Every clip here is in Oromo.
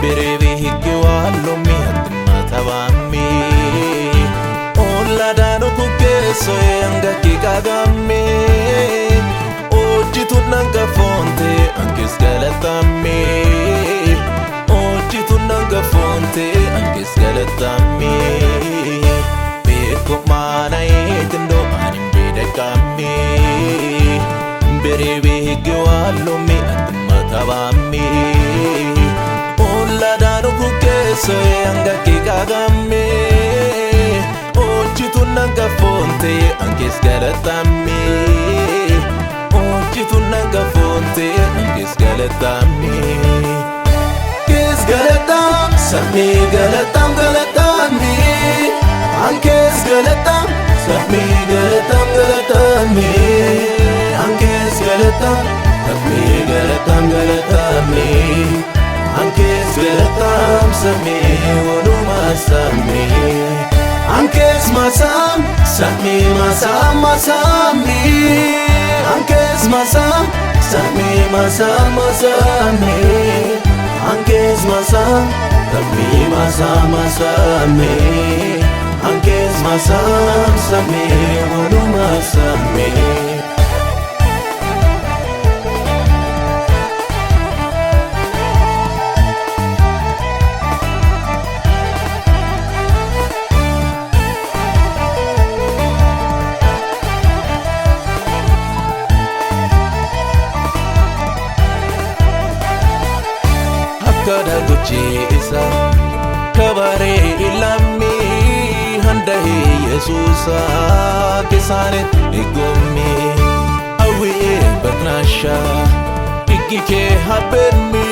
bereebe higge waallomi hattima tabammi olla daano kukkeesso anga kikagamme ojitu nanga fonte ankes galatammi ojitu nanga fonte ankes galatammi beko mana etendo anim bedakami bereebe higge waallomi hattima tabammi olla daano kukkeesso anga kikagamme ojitu nanga fonte ankes galatammi ojitu nanga fonte ankes galatammi kes galatam sami galatam galatami ankes galatam sami galatam galatami ankes galatam sami galatam galatami ankes galatam sami waluma sami ankes masam sami masam masami ankes masam sami masam masami ankes masam sami masam masami ankes masam sami waluma sami kada gochisa kabare ilami handahi yesusa kisane igomi awi batnasha ikike habemi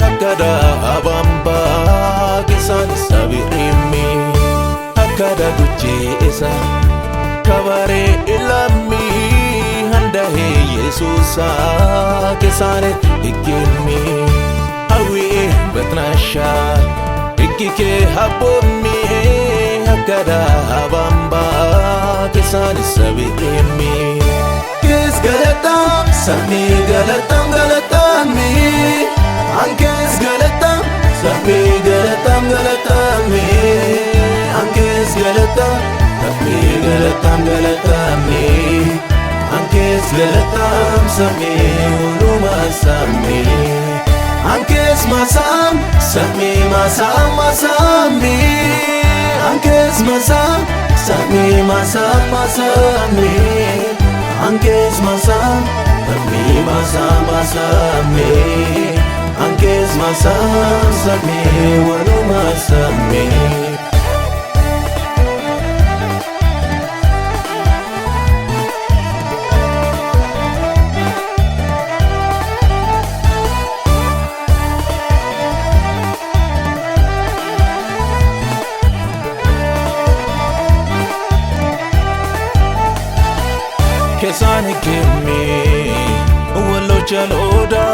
hakada abamba kisane sabirimi hakada gochisa kabare ilami handahi yesusa kisane igomi awi batnasha ikike habomi hakada habamba kisani sabirimi kes galatam sami galatam galatami ankes galatam sami galatam galatami ankes galatam sami galatam galatami ankes galatam sami uluma sami ankes masam sami masam masami ankes masam sami masam masami ankes masam sami masam masami ankes masam sami waluma sami kesani kimi wallo jaloda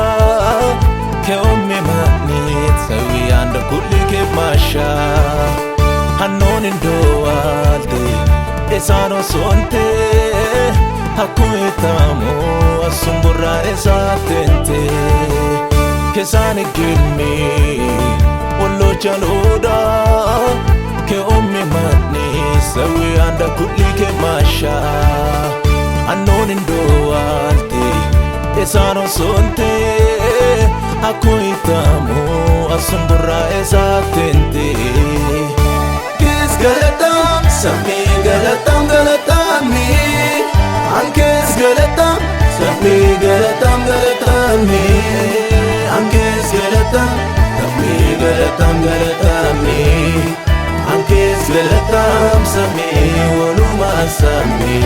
ke ummi mani sawi anda kulli ke masha hannon indowalde esano sonte hakuitamo asumbura esatente kesani kimi wallo jaloda ke ummi mani sawi anda kulli ke masha hannon indowalde esano sonte hakuitamo asumbura esatente kes galatam sami galatam galatami ankes galatam sami galatam galatami ankes galatam sami galatam galatami ankes galatam sami waluma sami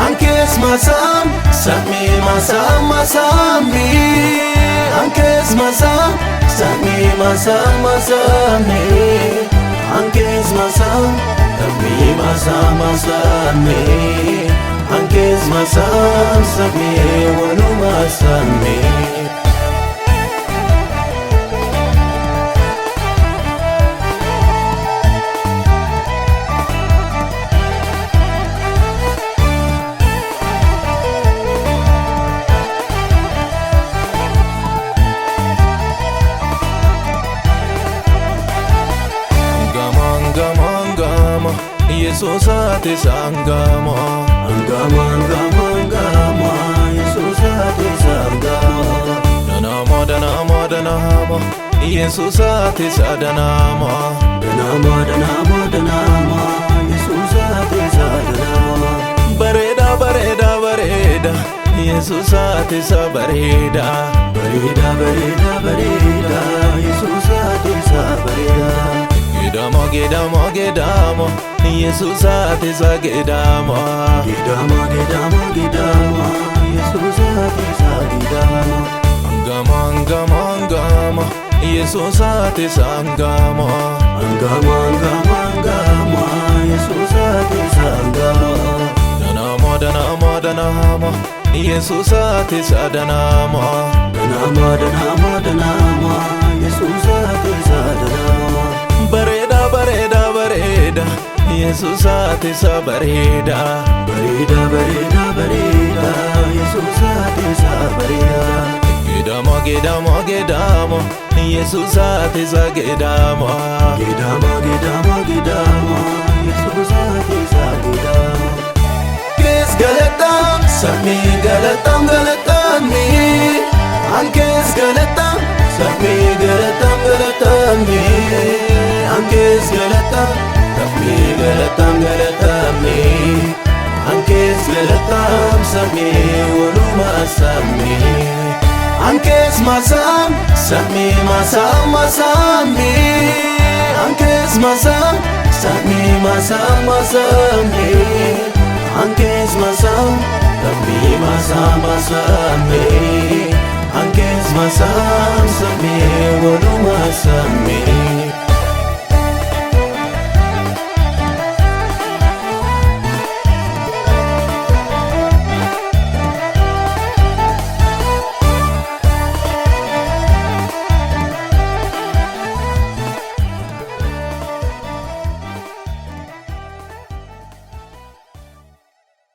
ankes masam sami masam masami ankes masam sami masam masami ankes masam sami masam masami ankes masam sami waluma sami Yesus ate sangama Angama angama angama Yesus ate sangama Danamo danamo danamo Yesus ate sadanamo Danamo danamo danamo Yesus ate sadanamo Bareda bareda bareda Yesus ate sa bareda Bareda bareda bareda Yesus ate sa bareda Gedamo gedamo gedamo Yesus ate sa gedamo Gedamo gedamo gedamo Yesus ate sa gedamo Angama angama angama Yesus ate sangama Angama angama angama Yesus ate sangama Danamo danamo danamo Yesus ate sadanamo Danamo danamo danamo Yesus ate sadanamo Bareda bareda bareda Yesus ate sa bareda Bareda bareda bareda Yesus ate sa bareda Gedamo gedamo gedamo Yesus ate sa gedamo Gedamo gedamo gedamo Yesus ate sa gedamo Kes galatam Sami galatam galatam mi Ankes galatam Sami galatam galatam mi Ankes galatam Sami galatam galatam mi Ankes galatam Sami waluma sami Ankes masam Sami masam masami Ankes masam Sami masam masami Ankes masam Sami masam masami Ankes masam Sami waluma